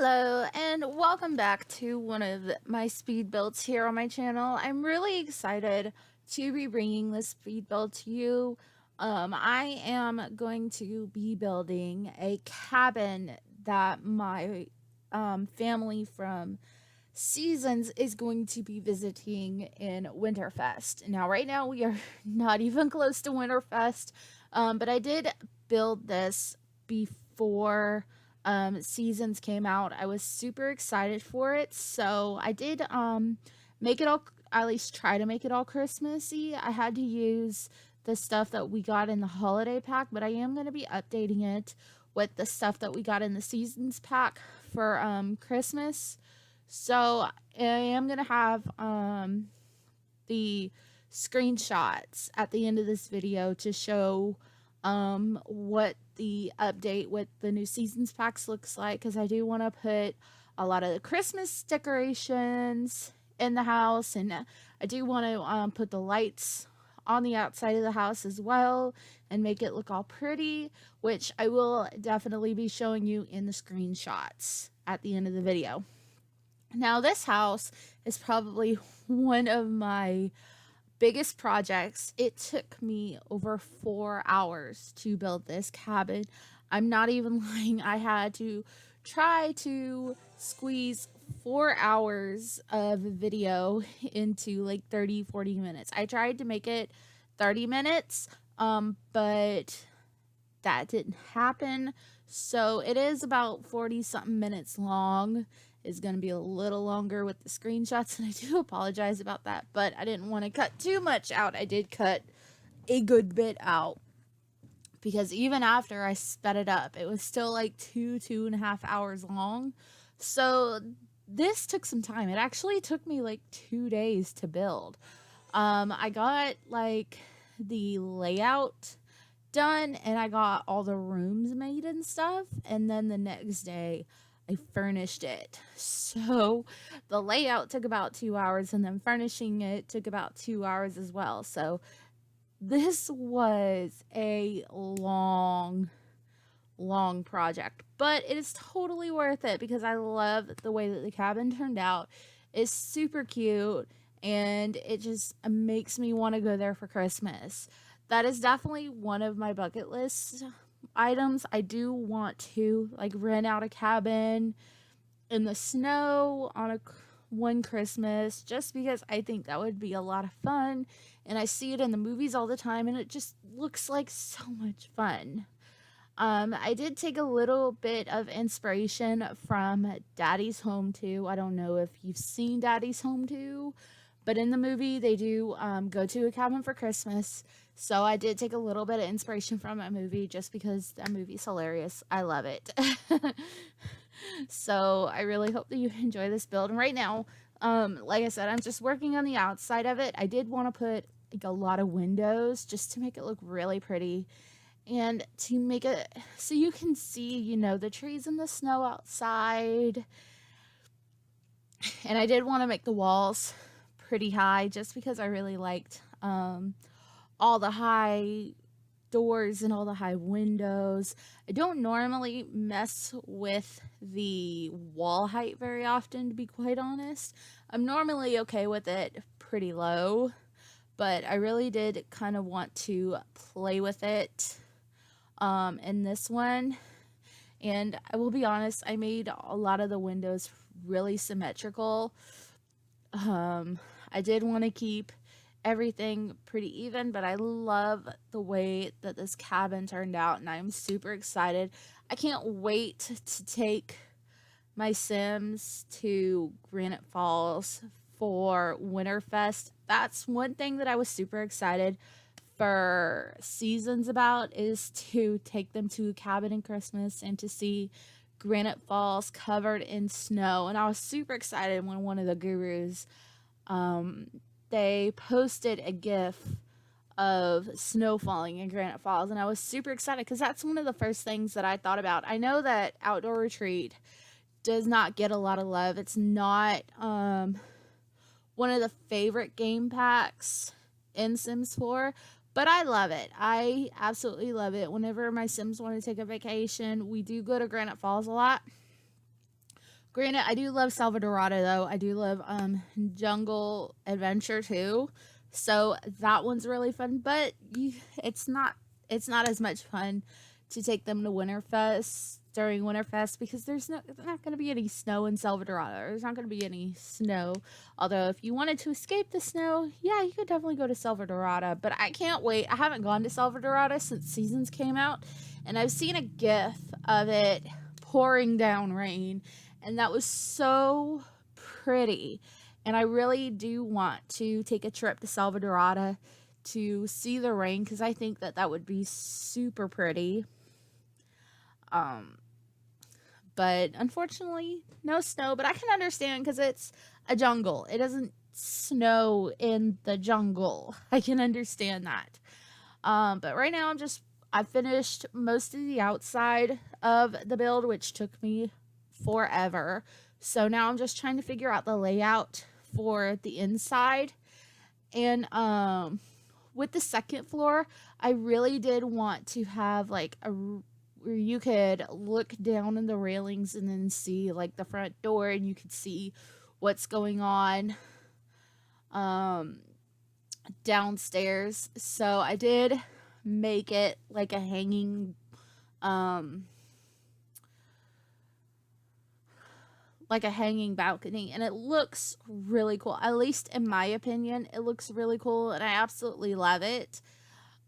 Hello and welcome back to one of my speed builds here on my channel. I'm really excited to be bringing this speed build to you. I am going to be building a cabin that my family from Seasons is going to be visiting in Winterfest. Now right now we are not even close to Winterfest, but I did build this before Seasons came out. I was super excited for it, so I did make it all, at least try to make it all Christmassy. I had to use the stuff that we got in the holiday pack, but I am going to be updating it with the stuff that we got in the Seasons pack for Christmas. So I am going to have the screenshots at the end of this video to show what the update with the new Seasons packs looks like, because I do want to put a lot of the Christmas decorations in the house, and I do want to put the lights on the outside of the house as well and make it look all pretty, which I will definitely be showing you in the screenshots at the end of the video. Now this house is probably one of my biggest projects. It took me over 4 hours to build this cabin. I'm not even lying. I had to try to squeeze 4 hours of video into like 30-40 minutes. I tried to make it 30 minutes, but that didn't happen. So it is about 40 something minutes long. Is going to be a little longer with the screenshots, and I do apologize about that, but I didn't want to cut too much out. I did cut a good bit out, because even after I sped it up, it was still like 2.5 hours long. So this took some time. It actually took me like 2 days to build. I got like the layout done, and I got all the rooms made and stuff, and then the next day I furnished it. So the layout took about 2 hours, and then furnishing it took about 2 hours as well. So this was a long project, but it is totally worth it because I love the way that the cabin turned out. It's super cute, and it just makes me want to go there for Christmas. That is definitely one of my bucket list items. I do want to like rent out a cabin in the snow on one Christmas, just because I think that would be a lot of fun, and I see it in the movies all the time, and it just looks like so much fun. I did take a little bit of inspiration from Daddy's Home 2. I don't know if you've seen Daddy's Home 2, but in the movie they do go to a cabin for Christmas. So I did take a little bit of inspiration from that movie, just because that movie's hilarious. I love it. So I really hope that you enjoy this build. And right now, like I said, I'm just working on the outside of it. I did want to put like a lot of windows just to make it look really pretty, and to make it so you can see, you know, the trees and the snow outside. And I did want to make the walls pretty high, just because I really liked all the high doors and all the high windows. I don't normally mess with the wall height very often, to be quite honest. I'm normally okay with it pretty low, but I really did kind of want to play with it in this one. And I will be honest, I made a lot of the windows really symmetrical. I did want to keep everything pretty even, but I love the way that this cabin turned out, and I'm super excited. I can't wait to take my Sims to Granite Falls for Winterfest. That's one thing that I was super excited for Seasons about, is to take them to a cabin in Christmas and to see Granite Falls covered in snow. And I was super excited when one of the gurus they posted a gif of snow falling in Granite Falls, and I was super excited because that's one of the first things that I thought about. I know that Outdoor Retreat does not get a lot of love. It's not one of the favorite game packs in Sims 4, but I love it. I absolutely love it. Whenever my Sims want to take a vacation, we do go to Granite Falls a lot. Granted, I do love Salvadorada though. I do love Jungle Adventure too. So that one's really fun, but it's not as much fun to take them to Winterfest during Winterfest because there's not going to be any snow in Salvadorada. There's not going to be any snow. Although if you wanted to escape the snow, yeah, you could definitely go to Salvadorada. But I can't wait. I haven't gone to Salvadorada since Seasons came out, and I've seen a GIF of it pouring down rain, and that was so pretty. And I really do want to take a trip to Salvadorada to see the rain because I think that would be super pretty. Um, but unfortunately, no snow. But I can understand because it's a jungle. It doesn't snow in the jungle. I can understand that. But right now, I finished most of the outside of the build, which took me forever. So now I'm just trying to figure out the layout for the inside. And with the second floor, I really did want to have like where you could look down in the railings and then see like the front door, and you could see what's going on downstairs. So I did make it like a hanging balcony, and it looks really cool. At least in my opinion, it looks really cool, and I absolutely love it.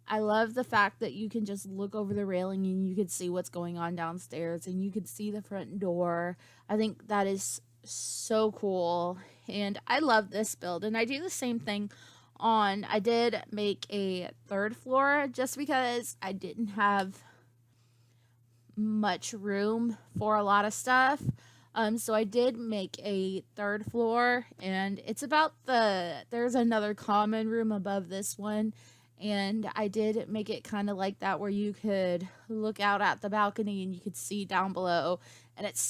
I love the fact that you can just look over the railing and you can see what's going on downstairs, and you can see the front door. I think that is so cool, and I love this build. And I do the same thing I did make a third floor just because I didn't have much room for a lot of stuff. So I did make a third floor, and there's another common room above this one, and I did make it kind of like that where you could look out at the balcony and you could see down below, and it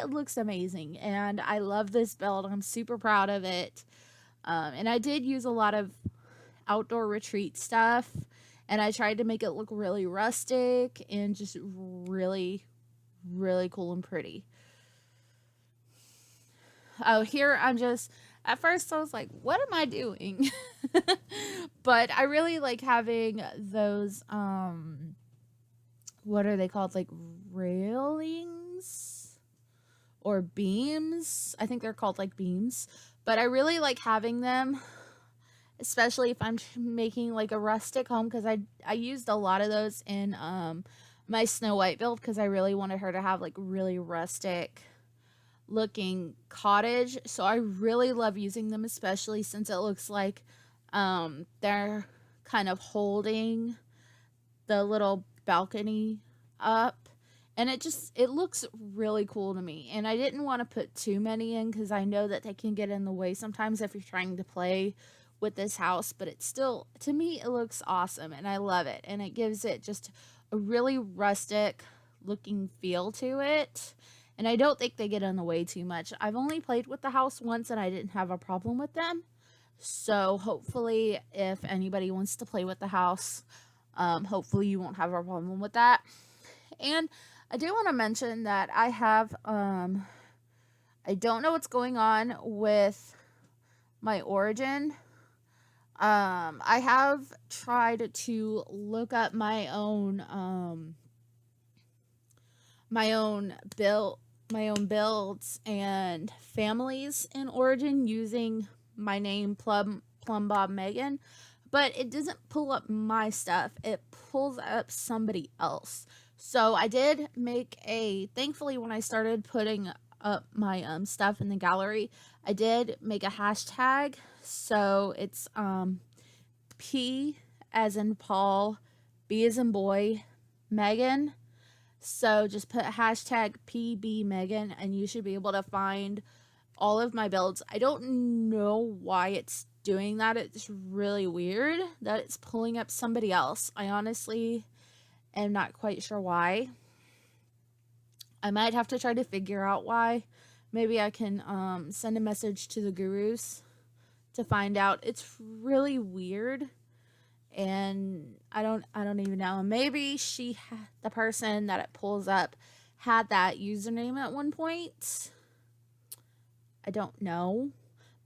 looks amazing, and I love this build. I'm super proud of it. And I did use a lot of outdoor retreat stuff, and I tried to make it look really rustic and just really, really cool and pretty. Oh, here at first I was like, what am I doing? But I really like having those, what are they called? Like railings or beams? I think they're called like beams. But I really like having them, especially if I'm making like a rustic home, because I used a lot of those in my Snow White build because I really wanted her to have like really rustic looking cottage. So I really love using them, especially since it looks like they're kind of holding the little balcony up, and it looks really cool to me. And I didn't want to put too many in because I know that they can get in the way sometimes if you're trying to play with this house, but it's still, to me, it looks awesome and I love it, and it gives it just a really rustic looking feel to it. And I don't think they get in the way too much. I've only played with the house once and I didn't have a problem with them. So hopefully if anybody wants to play with the house, hopefully you won't have a problem with that. And I do want to mention that I don't know what's going on with my origin. I have tried to look up my own builds and families in Origin using my name PlumbobMegan, but it doesn't pull up my stuff. It pulls up somebody else. So I did make thankfully when I started putting up my stuff in the gallery, I did make a hashtag. So it's P as in Paul, B as in boy, Megan. So just put hashtag PBMegan and you should be able to find all of my builds. I don't know why it's doing that. It's really weird that it's pulling up somebody else. I honestly am not quite sure why. I might have to try to figure out why. Maybe I can send a message to the gurus to find out. It's really weird. And I don't even know. Maybe the person that it pulls up had that username at one point. I don't know.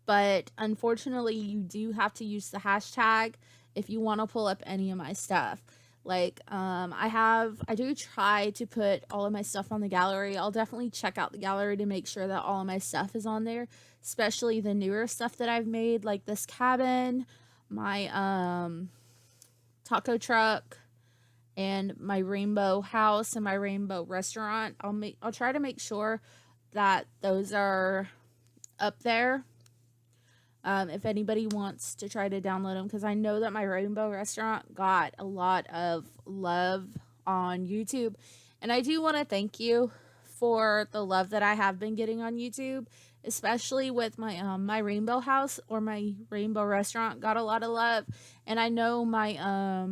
But unfortunately, you do have to use the hashtag if you want to pull up any of my stuff. Like, I do try to put all of my stuff on the gallery. I'll definitely check out the gallery to make sure that all of my stuff is on there, especially the newer stuff that I've made, like this cabin, my taco truck, and my rainbow house and my rainbow restaurant. I'll try to make sure that those are up there. If anybody wants to try to download them, because I know that my rainbow restaurant got a lot of love on YouTube, and I do want to thank you for the love that I have been getting on YouTube, especially with my my rainbow house or my rainbow restaurant got a lot of love, and I know my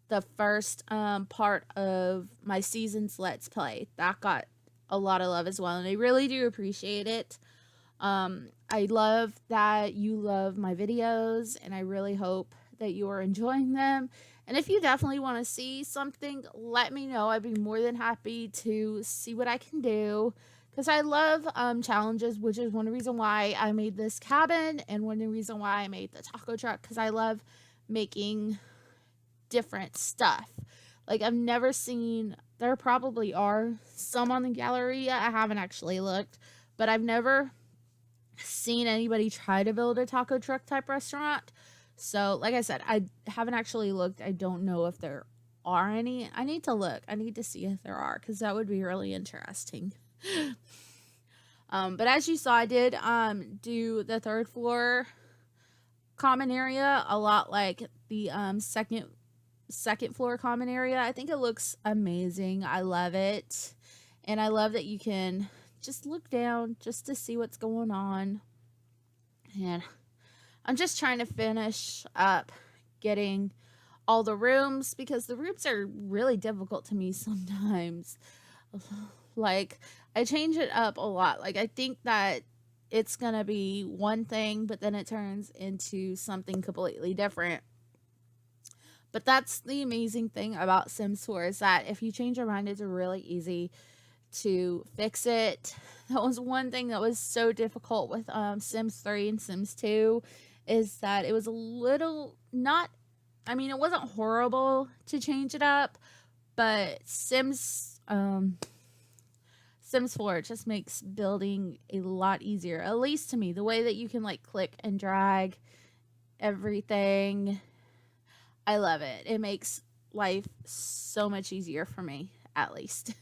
the first part of my season's Let's Play that got a lot of love as well, and I really do appreciate it. I love that you love my videos, and I really hope that you are enjoying them. And if you definitely want to see something, let me know. I'd be more than happy to see what I can do, because I love challenges, which is one reason why I made this cabin and one reason why I made the taco truck, because I love making different stuff. Like, I've never seen, there probably are some on the gallery, I haven't actually looked, but I've never seen anybody try to build a taco truck type restaurant. So like I said, I haven't actually looked. I don't know if there are any. I need to look. I need to see if there are, because that would be really interesting. But as you saw, I did do the third floor common area a lot like the second floor common area. I think it looks amazing. I love it, and I love that you can just look down just to see what's going on. And I'm just trying to finish up getting all the rooms, because the rooms are really difficult to me sometimes. Like, I change it up a lot. Like, I think that it's gonna be one thing, but then it turns into something completely different. But that's the amazing thing about Sims 4, is that if you change your mind, it's really easy to fix it. That was one thing that was so difficult with Sims 3 and Sims 2, is that it was a little not, I mean, it wasn't horrible to change it up, but Sims 4 just makes building a lot easier, at least to me. The way that you can like click and drag everything, I love it. It makes life so much easier for me, at least.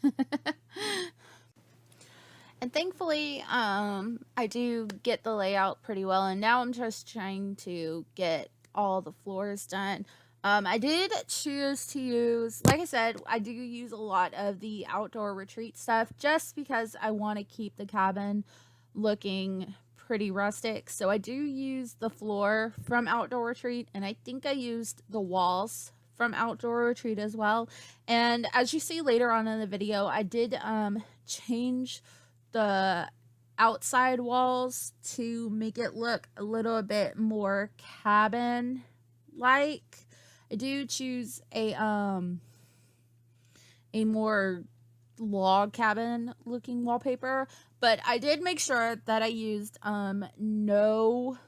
And thankfully, I do get the layout pretty well, and now I'm just trying to get all the floors done. I did choose to use, like I said, I do use a lot of the outdoor retreat stuff just because I want to keep the cabin looking pretty rustic. So I do use the floor from Outdoor Retreat, and I think I used the walls from Outdoor Retreat as well. And as you see later on in the video, I did change the outside walls to make it look a little bit more cabin like. I do choose a more log cabin looking wallpaper, but I did make sure that I used no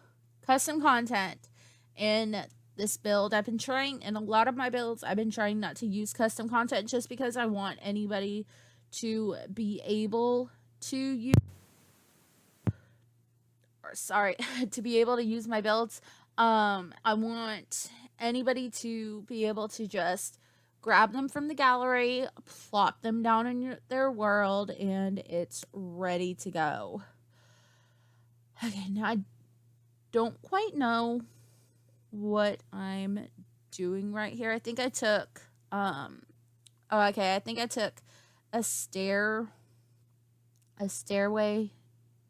custom content in this build. I've been trying, in a lot of my builds, I've been trying not to use custom content just because I want anybody to be able to use, to be able to use my builds. I want anybody to be able to just grab them from the gallery, plop them down in their world, and it's ready to go. Okay, now I don't quite know what I'm doing right here. I think I took, I think I took a stairway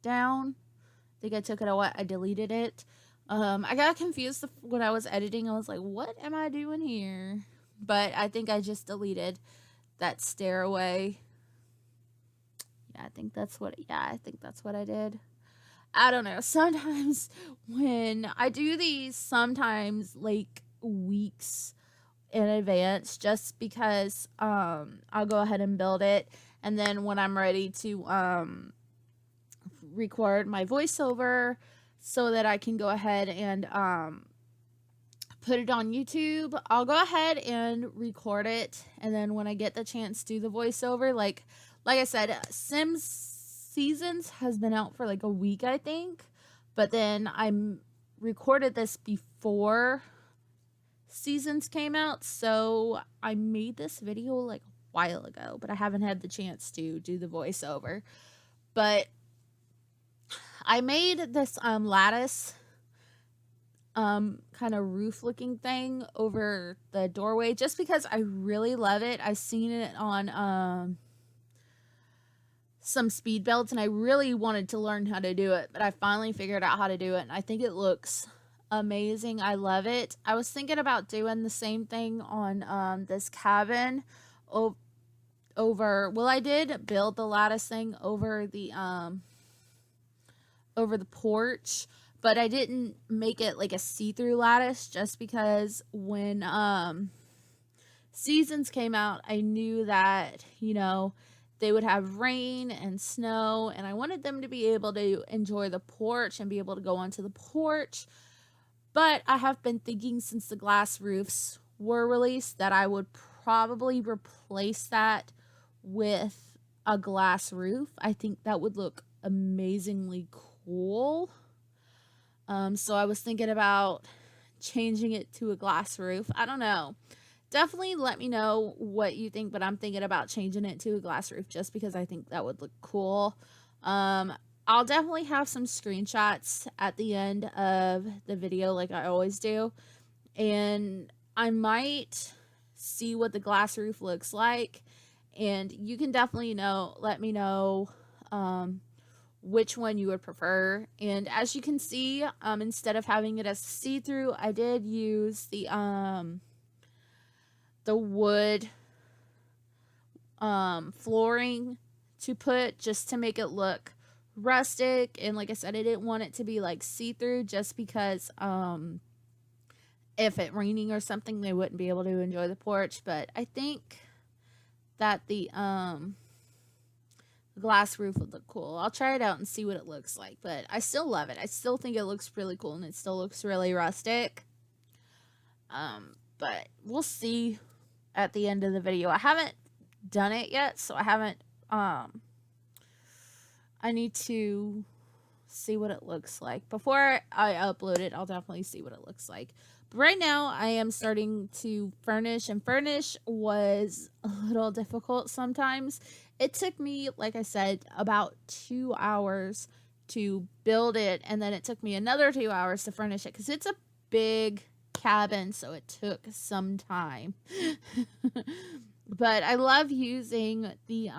down. I think I took it away. I deleted it. I got confused when I was editing. I was like, what am I doing here? But I think I just deleted that stairway. I think that's what I did. I don't know. Sometimes when I do these, sometimes like weeks in advance just because I'll go ahead and build it, and then when I'm ready to record my voiceover so that I can go ahead and put it on YouTube, I'll go ahead and record it, and then when I get the chance to do the voiceover, like I said, Sims Seasons has been out for like a week, I think, but then I recorded this before Seasons came out, so I made this video like a while ago, but I haven't had the chance to do the voiceover. But I made this lattice kind of roof looking thing over the doorway just because I really love it. I've seen it on some speed builds and I really wanted to learn how to do it, but I finally figured out how to do it and I think it looks amazing. I love it. I was thinking about doing the same thing on this cabin over, well, I did build the lattice thing over the porch, but I didn't make it like a see-through lattice just because when Seasons came out, I knew that, you know, they would have rain and snow, and I wanted them to be able to enjoy the porch and be able to go onto the porch. But I have been thinking since the glass roofs were released that I would probably replace that with a glass roof. I think that would look amazingly cool. So I was thinking about changing it to a glass roof. I don't know. Definitely let me know what you think, but I'm thinking about changing it to a glass roof just because I think that would look cool. I'll definitely have some screenshots at the end of the video like I always do. And I might see what the glass roof looks like. And you can definitely let me know which one you would prefer. And as you can see, instead of having it as see-through, I did use the wood flooring to put just to make it look rustic. And like I said, I didn't want it to be like see-through just because if it raining or something they wouldn't be able to enjoy the porch. But I think that the glass roof would look cool. I'll try it out and see what it looks like, but I still love it. I still think it looks really cool and it still looks really rustic. But we'll see at the end of the video. I haven't done it yet, so I haven't I need to see what it looks like. Before I upload it, I'll definitely see what it looks like. But right now, I am starting to furnish, and furnish was a little difficult sometimes. It took me, like I said, about 2 hours to build it, and then it took me another 2 hours to furnish it because it's a big cabin, so it took some time. But I love using the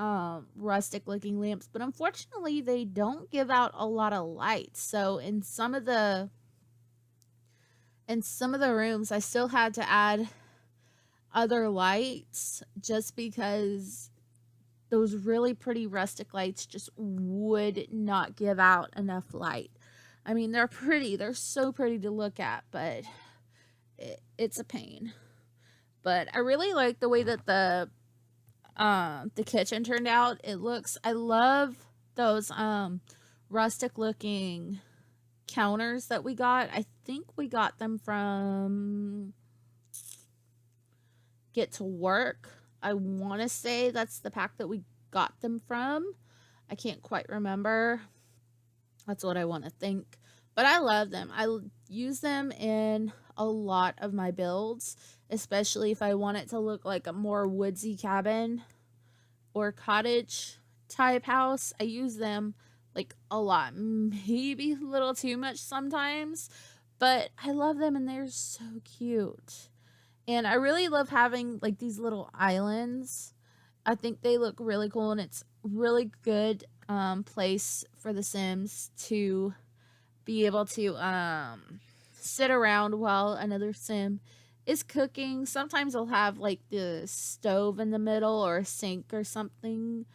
rustic looking lamps, but unfortunately they don't give out a lot of light. So in some of the rooms I still had to add other lights just because those really pretty rustic lights just would not give out enough light. I mean, they're pretty, they're so pretty to look at, but it's a pain. But I really like the way that the kitchen turned out. It looks, I love those rustic looking counters that we got. I think we got them from Get to Work. I want to say that's the pack that we got them from. I can't quite remember. That's what I want to think. But I love them. I use them in a lot of my builds, especially if I want it to look like a more woodsy cabin or cottage type house. I use them like a lot, maybe a little too much sometimes, but I love them and they're so cute. And I really love having like these little islands. I think they look really cool, and it's really good place for the Sims to be able to sit around while another Sim is cooking. Sometimes I'll have like the stove in the middle or a sink or something.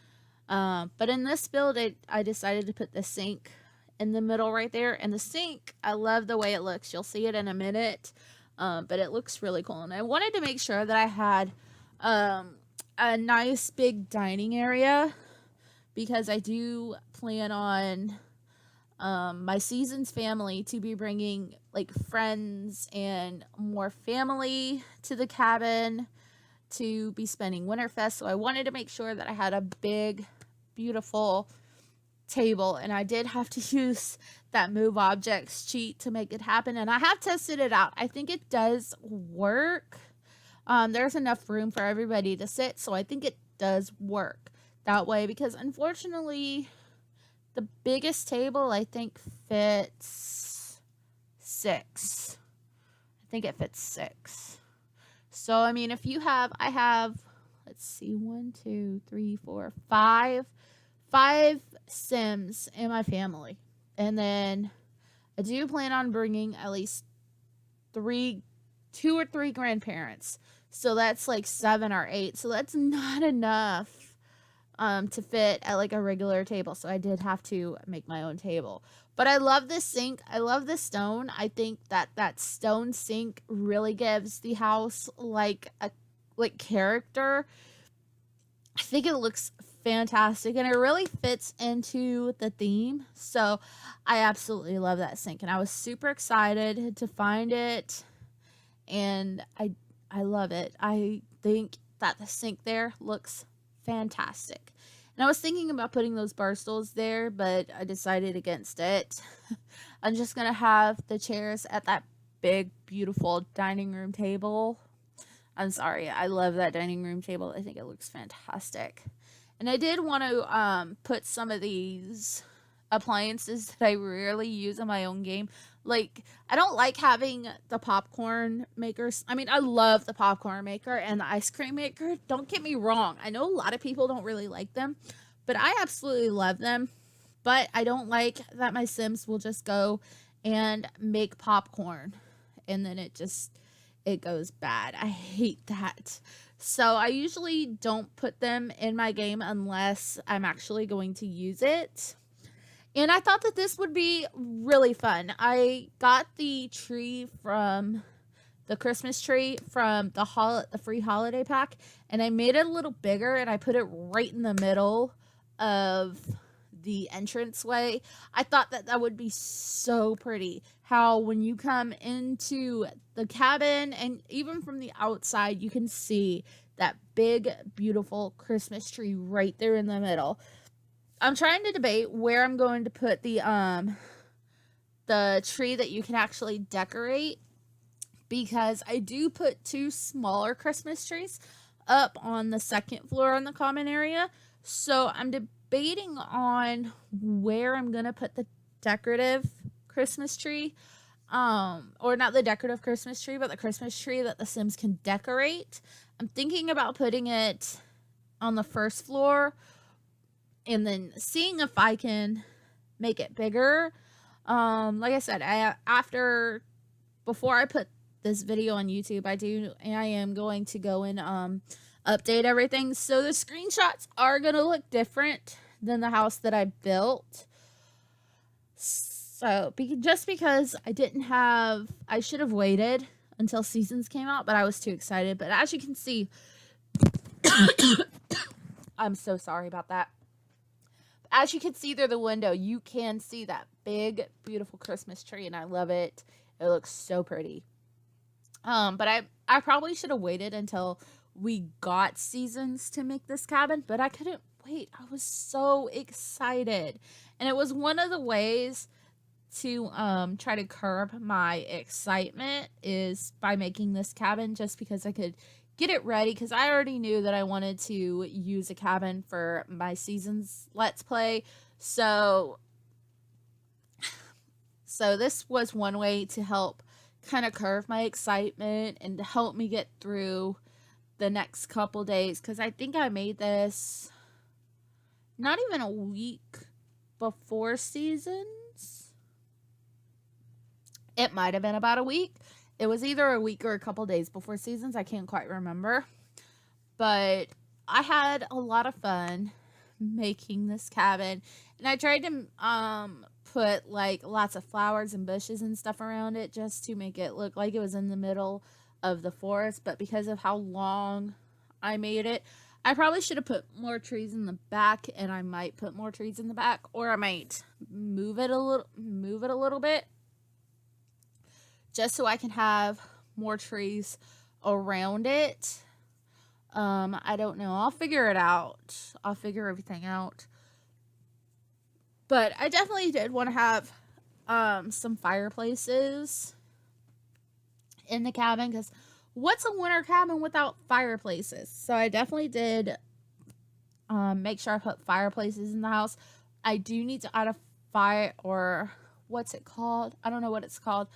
But in this build, I decided to put the sink in the middle right there. And the sink, I love the way it looks. You'll see it in a minute. But it looks really cool. And I wanted to make sure that I had a nice big dining area, because I do plan on my season's family to be bringing like friends and more family to the cabin to be spending Winterfest. So I wanted to make sure that I had a big, beautiful table, and I did have to use that move objects cheat to make it happen, and I have tested it out. I think it does work. There's enough room for everybody to sit, so I think it does work that way, because unfortunately the biggest table I think fits 6. I think it fits 6. So I mean, if you have, I have, let's see, 1 2 3 4 5 Sims in my family, and then I do plan on bringing at least 2 or 3 grandparents, so that's like 7 or 8. So that's not enough to fit at like a regular table, so I did have to make my own table. But I love this sink. I love the stone. I think that stone sink really gives the house like a character. I think it looks fantastic, and it really fits into the theme. So I absolutely love that sink, and I was super excited to find it, and I love it. I think that the sink there looks fantastic. And I was thinking about putting those bar stools there, but I decided against it. I'm just gonna have the chairs at that big, beautiful dining room table. I'm sorry, I love that dining room table. I think it looks fantastic. And I did want to put some of these appliances that I rarely use in my own game. Like, I don't like having the popcorn makers. I mean, I love the popcorn maker and the ice cream maker. Don't get me wrong. I know a lot of people don't really like them, but I absolutely love them. But I don't like that my Sims will just go and make popcorn, and then it goes bad. I hate that. So I usually don't put them in my game unless I'm actually going to use it. And I thought that this would be really fun. I got the tree from the Christmas tree from the free holiday pack, and I made it a little bigger, and I put it right in the middle of the entranceway. I thought that would be so pretty. How when you come into the cabin and even from the outside, you can see that big, beautiful Christmas tree right there in the middle. I'm trying to debate where I'm going to put the tree that you can actually decorate, because I do put 2 smaller Christmas trees up on the 2nd floor in the common area. So I'm debating on where I'm going to put the decorative Christmas tree. Or not the decorative Christmas tree, but the Christmas tree that the Sims can decorate. I'm thinking about putting it on the 1st floor, and then seeing if I can make it bigger. Like I said, before I put this video on YouTube, I am going to go and update everything. So the screenshots are going to look different than the house that I built. So just because I should have waited until seasons came out, but I was too excited. But as you can see, I'm so sorry about that. As you can see through the window, you can see that big, beautiful Christmas tree, and I love it. It looks so pretty. But I probably should have waited until we got seasons to make this cabin, but I couldn't wait. I was so excited. And it was one of the ways to try to curb my excitement is by making this cabin, just because I could get it ready, because I already knew that I wanted to use a cabin for my season's Let's Play. So this was one way to help kind of curve my excitement and to help me get through the next couple days, because I think I made this not even a week before seasons. It might have been about a week. It was either a week or a couple days before seasons. I can't quite remember. But I had a lot of fun making this cabin, and I tried to put like lots of flowers and bushes and stuff around it just to make it look like it was in the middle of the forest, but because of how long I made it, I probably should have put more trees in the back, and I might put more trees in the back, or I might move it a little bit just so I can have more trees around it. I don't know. I'll figure it out. I'll figure everything out. But I definitely did want to have some fireplaces in the cabin, because what's a winter cabin without fireplaces? So I definitely did make sure I put fireplaces in the house. I do need to add a fire, or what's it called? I don't know what it's called.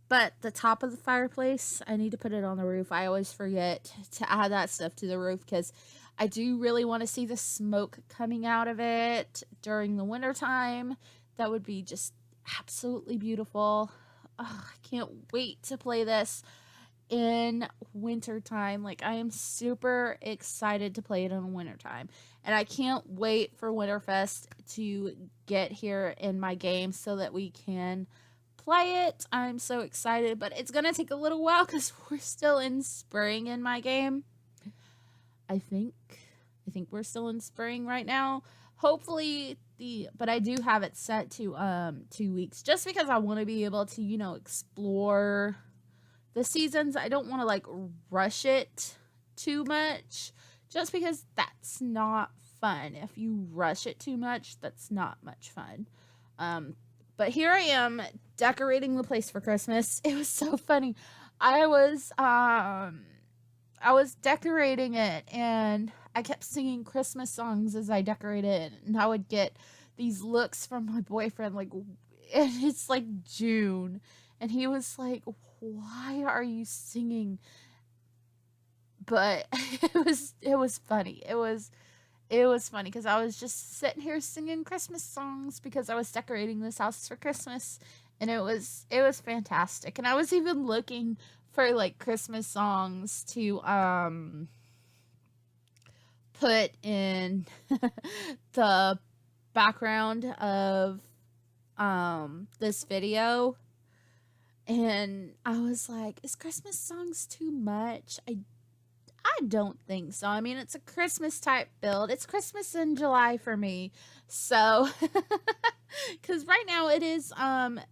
But the top of the fireplace, I need to put it on the roof. I always forget to add that stuff to the roof, because I do really want to see the smoke coming out of it during the winter time. That would be just absolutely beautiful. Oh, I can't wait to play this in wintertime. Like, I am super excited to play it in wintertime. And I can't wait for Winterfest to get here in my game so that we can play it. I'm so excited, but it's gonna take a little while because we're still in spring in my game. I think we're still in spring right now. Hopefully but I do have it set to 2 weeks, just because I want to be able to, explore the seasons. I don't want to like rush it too much, just because that's not fun. If you rush it too much, that's not much fun. But here I am decorating the place for Christmas. It was so funny. I was decorating it, and I kept singing Christmas songs as I decorated, and I would get these looks from my boyfriend, like, and it's like June, and he was like, "Why are you singing?" But it was funny. It was funny because I was just sitting here singing Christmas songs because I was decorating this house for Christmas, and it was fantastic. And I was even looking for like Christmas songs to put in the background of this video, and I was like, is Christmas songs too much? I don't think so. I mean, it's a Christmas type build. It's Christmas in July for me. So, because right now it is,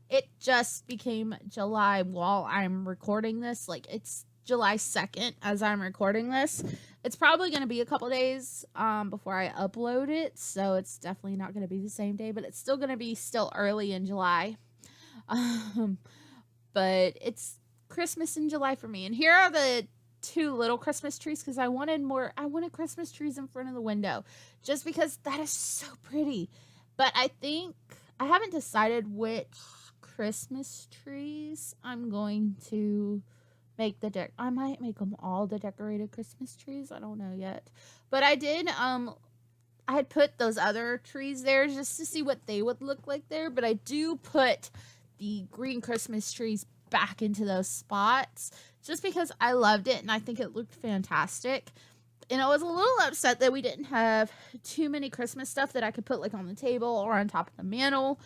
it just became July while I'm recording this. Like, it's July 2nd as I'm recording this. It's probably going to be a couple days before I upload it. So, it's definitely not going to be the same day, but it's still going to be still early in July. But it's Christmas in July for me. And here are the 2 little Christmas trees, because I wanted Christmas trees in front of the window, just because that is so pretty. But I think I haven't decided which Christmas trees I'm going to make I might make them all the decorated Christmas trees. I don't know yet. But I did I had put those other trees there just to see what they would look like there, but I do put the green Christmas trees back into those spots just because I loved it and I think it looked fantastic. And I was a little upset that we didn't have too many Christmas stuff that I could put like on the table or on top of the mantle,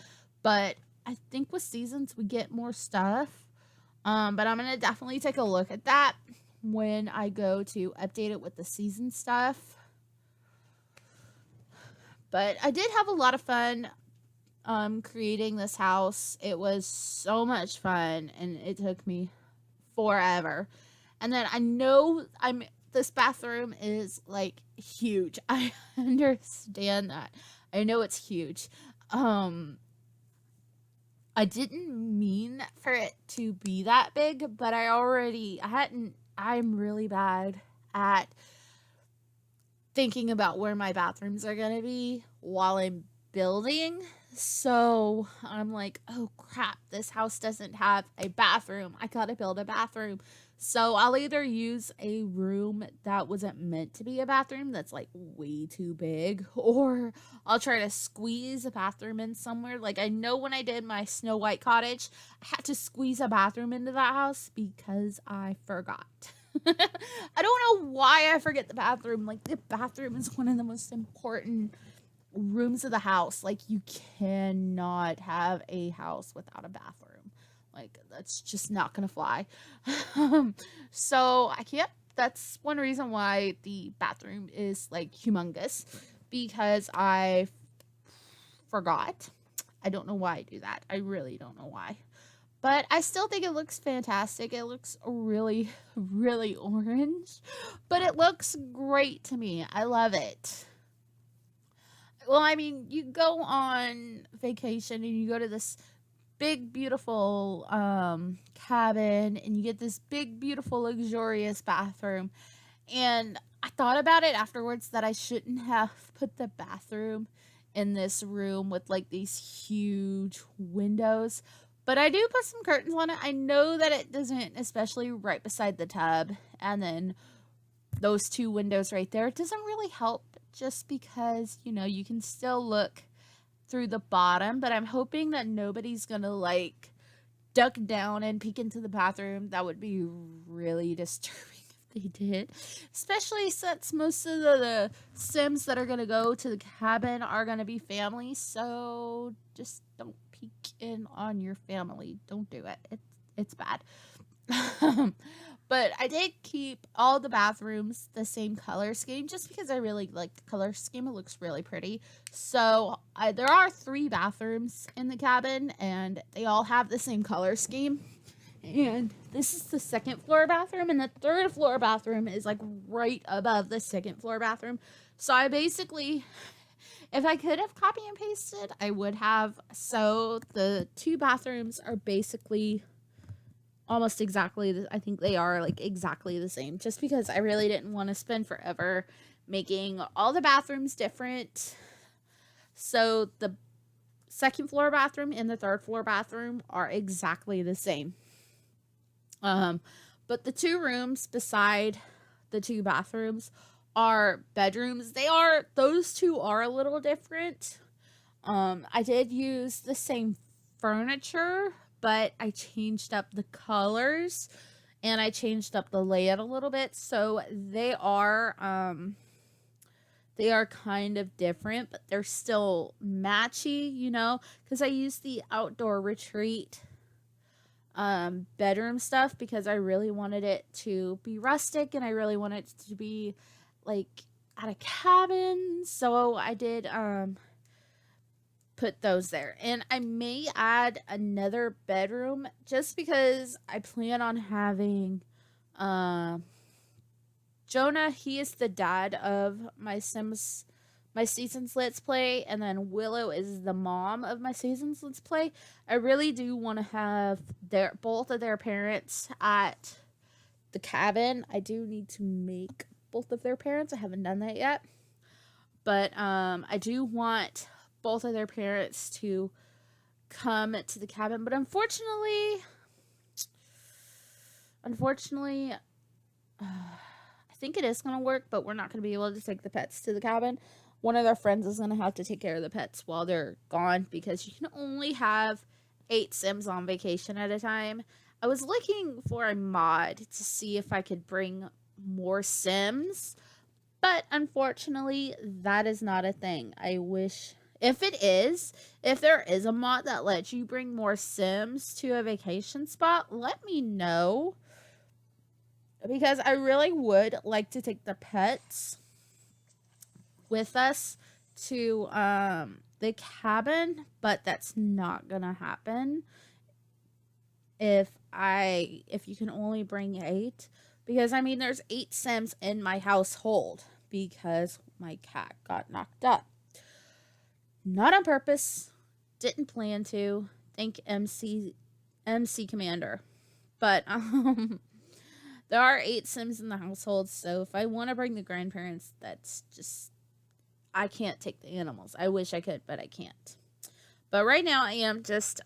but I think with seasons we get more stuff. But I'm gonna definitely take a look at that when I go to update it with the season stuff. But I did have a lot of fun creating this house. It was so much fun, and it took me forever. And then I know this bathroom is like huge. I understand that. I know it's huge. I didn't mean for it to be that big, but I'm really bad at thinking about where my bathrooms are going to be while I'm building. So I'm like, oh crap, this house doesn't have a bathroom. I gotta build a bathroom. So I'll either use a room that wasn't meant to be a bathroom that's like way too big, or I'll try to squeeze a bathroom in somewhere. Like, I know when I did my Snow White cottage, I had to squeeze a bathroom into that house because I forgot. I don't know why I forget the bathroom. Like, the bathroom is one of the most important rooms of the house. Like, you cannot have a house without a bathroom. Like, that's just not gonna fly. So I can't. That's one reason why the bathroom is like humongous, because I forgot. I don't know why I do that. I really don't know why. But I still think it looks fantastic. It looks really, really orange. But it looks great to me. I love it. Well, I mean, you go on vacation and you go to this big, beautiful cabin, and you get this big, beautiful, luxurious bathroom. And I thought about it afterwards that I shouldn't have put the bathroom in this room with like these huge windows. But I do put some curtains on it. I know that it doesn't, especially right beside the tub. And then those two windows right there, it doesn't really help, just because, you know, you can still look through the bottom. But I'm hoping that nobody's going to like duck down and peek into the bathroom. That would be really disturbing if they did, especially since most of the Sims that are going to go to the cabin are going to be family. So just don't peek in on your family. Don't do it. It's bad. But I did keep all the bathrooms the same color scheme, just because I really like the color scheme. It looks really pretty. So there are 3 bathrooms in the cabin, and they all have the same color scheme. And this is the 2nd floor bathroom, and the 3rd floor bathroom is like right above the 2nd floor bathroom. So I basically, if I could have copy and pasted, I would have. So the 2 bathrooms are basically almost exactly, I think they are like exactly the same, just because I really didn't want to spend forever making all the bathrooms different. So the 2nd floor bathroom and the 3rd floor bathroom are exactly the same. But the 2 rooms beside the 2 bathrooms are bedrooms. Those 2 are a little different. I did use the same furniture, but I changed up the colors and I changed up the layout a little bit. So they are kind of different, but they're still matchy, you know, because I used the outdoor retreat bedroom stuff because I really wanted it to be rustic and I really wanted it to be like at a cabin. So I did put those there, and I may add another bedroom just because I plan on having Jonah. He is the dad of my Seasons Let's Play, and then Willow is the mom of my Seasons Let's Play. I really do want to have both of their parents at the cabin. I do need to make both of their parents. I haven't done that yet, but I do want both of their parents to come to the cabin. But unfortunately, I think it is going to work, but we're not going to be able to take the pets to the cabin. One of their friends is going to have to take care of the pets while they're gone, because you can only have 8 Sims on vacation at a time. I was looking for a mod to see if I could bring more Sims, but unfortunately, that is not a thing. I wish, if there is a mod that lets you bring more Sims to a vacation spot, let me know, because I really would like to take the pets with us to the cabin, but that's not gonna happen if you can only bring 8, because I mean there's 8 Sims in my household because my cat got knocked up. Not on purpose, didn't plan to. Thank MC Commander. But there are 8 Sims in the household, so if I want to bring the grandparents, that's just, I can't take the animals. I wish I could, but I can't. But right now I am just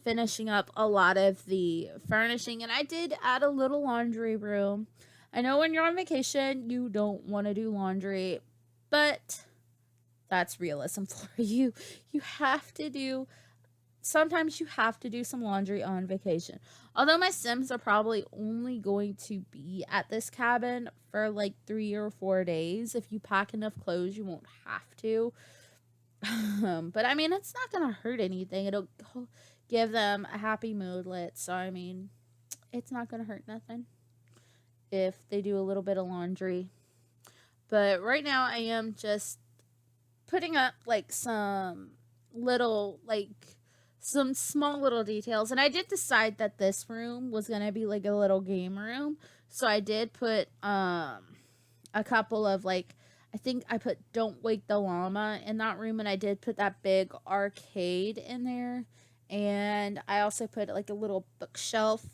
finishing up a lot of the furnishing, and I did add a little laundry room. I know when you're on vacation, you don't want to do laundry, but that's realism for you. Sometimes you have to do some laundry on vacation. Although my Sims are probably only going to be at this cabin for like 3 or 4 days. If you pack enough clothes, you won't have to. But I mean, it's not gonna hurt anything. It'll give them a happy moodlet. So I mean, it's not gonna hurt nothing if they do a little bit of laundry. But right now, I am just putting up like little like some small little details, and I did decide that this room was gonna be like a little game room. So I did put a couple of like, I think I put Don't Wake the Llama in that room, and I did put that big arcade in there. And I also put like a little bookshelf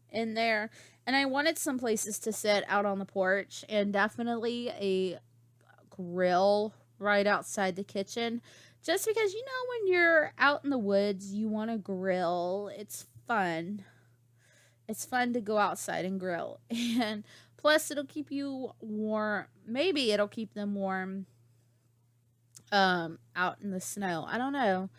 in there. And I wanted some places to sit out on the porch, and definitely a grill right outside the kitchen. Just because, when you're out in the woods, you want to grill. It's fun. It's fun to go outside and grill. And plus, it'll keep you warm. Maybe it'll keep them warm out in the snow. I don't know.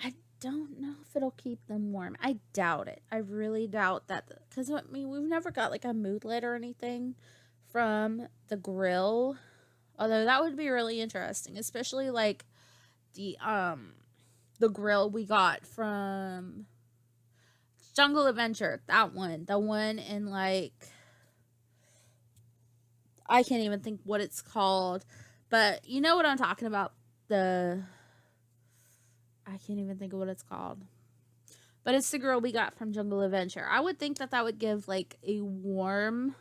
I don't know if it'll keep them warm. I doubt it. I really doubt that. Because, I mean, we've never got like a moodlet or anything from the grill. Although that would be really interesting. Especially like the grill we got from Jungle Adventure. That one. The one in like, I can't even think what it's called, but you know what I'm talking about. I can't even think of what it's called, but it's the grill we got from Jungle Adventure. I would think that that would give like a warm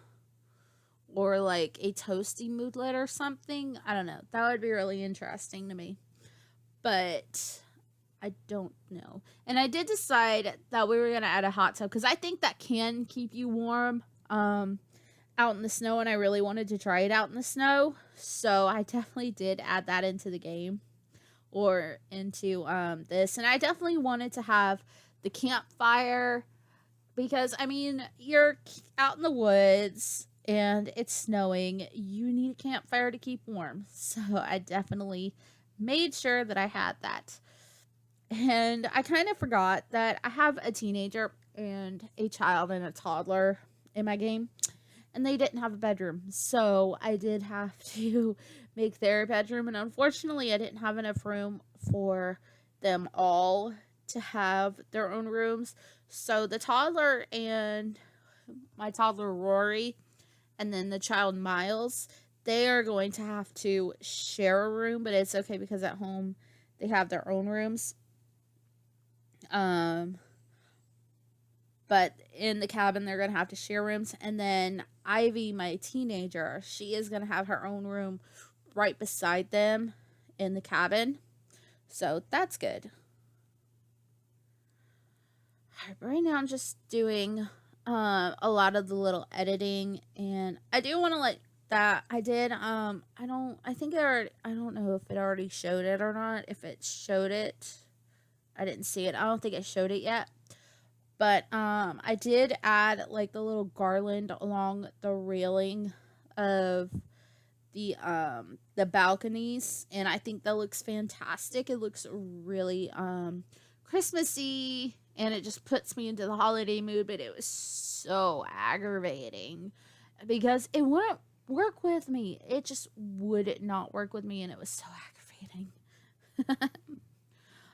or like a toasty moodlet or something. I don't know. That would be really interesting to me, but I don't know. And I did decide that we were going to add a hot tub because I think that can keep you warm out in the snow, and I really wanted to try it out in the snow. So I definitely did add that into the game or into this. And I definitely wanted to have the campfire because, I mean, you're out in the woods and it's snowing. You need a campfire to keep warm. So I definitely made sure that I had that. And I kind of forgot that I have a teenager and a child and a toddler in my game, and they didn't have a bedroom. So I did have to make their bedroom, and unfortunately I didn't have enough room for them all to have their own rooms. So the toddler and my toddler Rory, and then the child Miles, they are going to have to share a room, but it's okay because at home they have their own rooms. But in the cabin they're gonna have to share rooms, and then Ivy, my teenager, she is gonna have her own room right beside them in the cabin. So that's good. Right now I'm just doing a lot of the little editing, and I do want to like that I did I don't know if it already showed it or not. If it showed it, I didn't see it. I don't think it showed it yet. But I did add like the little garland along the railing of the balconies, and I think that looks fantastic. It looks really Christmassy, and it just puts me into the holiday mood. But it was so aggravating because it wouldn't work with me. It just would not work with me, and it was so aggravating.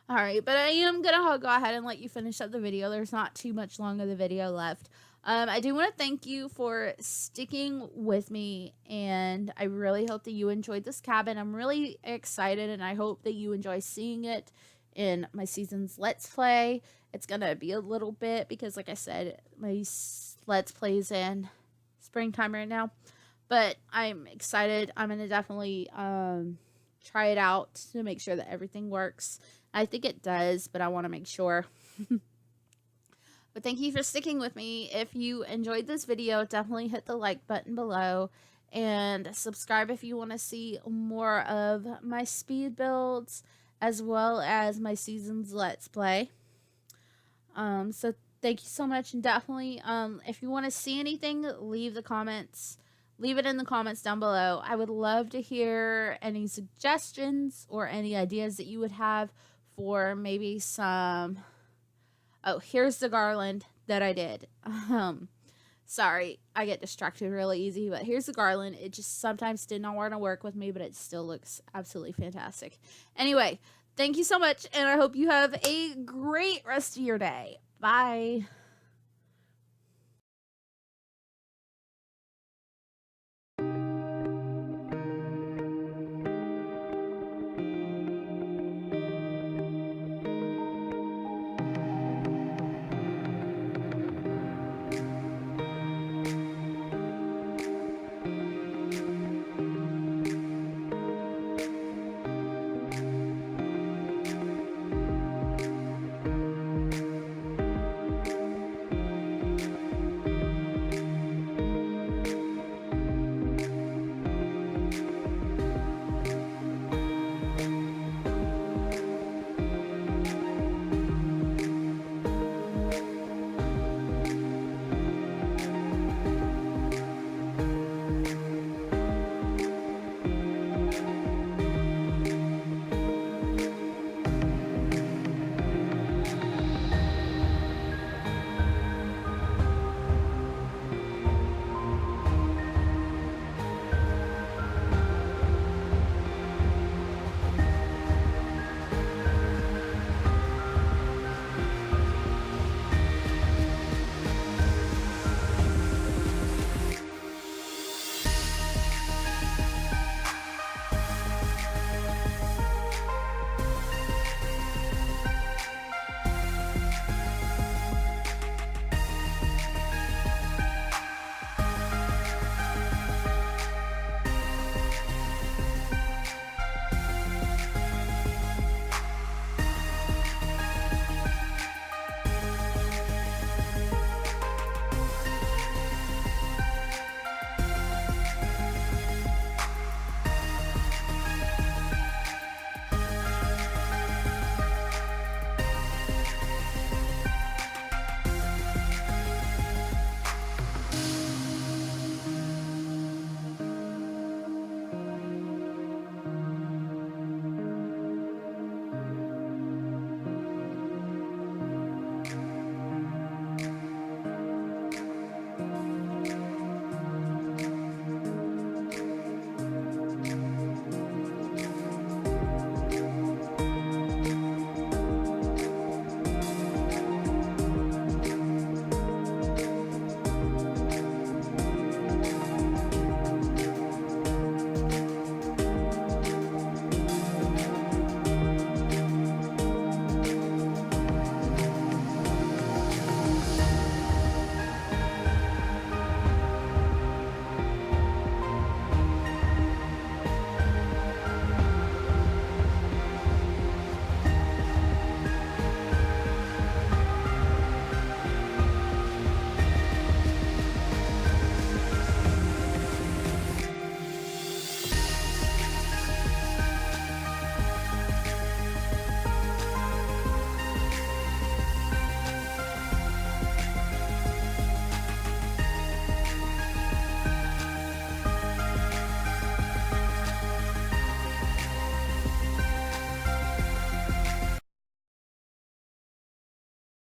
All right, but I am going to go ahead and let you finish up the video. There's not too much longer of the video left. I do want to thank you for sticking with me, and I really hope that you enjoyed this cabin. I'm really excited, and I hope that you enjoy seeing it in my season's Let's Play. It's going to be a little bit because, like I said, my Let's Play's in springtime right now. But I'm excited. I'm going to definitely try it out to make sure that everything works. I think it does, but I want to make sure. But thank you for sticking with me. If you enjoyed this video, definitely hit the like button below and subscribe if you want to see more of my speed builds as well as my season's Let's Play. So thank you so much, and definitely if you want to see anything, leave it in the comments down below. I would love to hear any suggestions or any ideas that you would have for maybe some. Oh, here's the garland that I did. Sorry, I get distracted really easy, but here's the garland. It just sometimes did not want to work with me, but it still looks absolutely fantastic. Anyway, Thank you so much, and I hope you have a great rest of your day. Bye.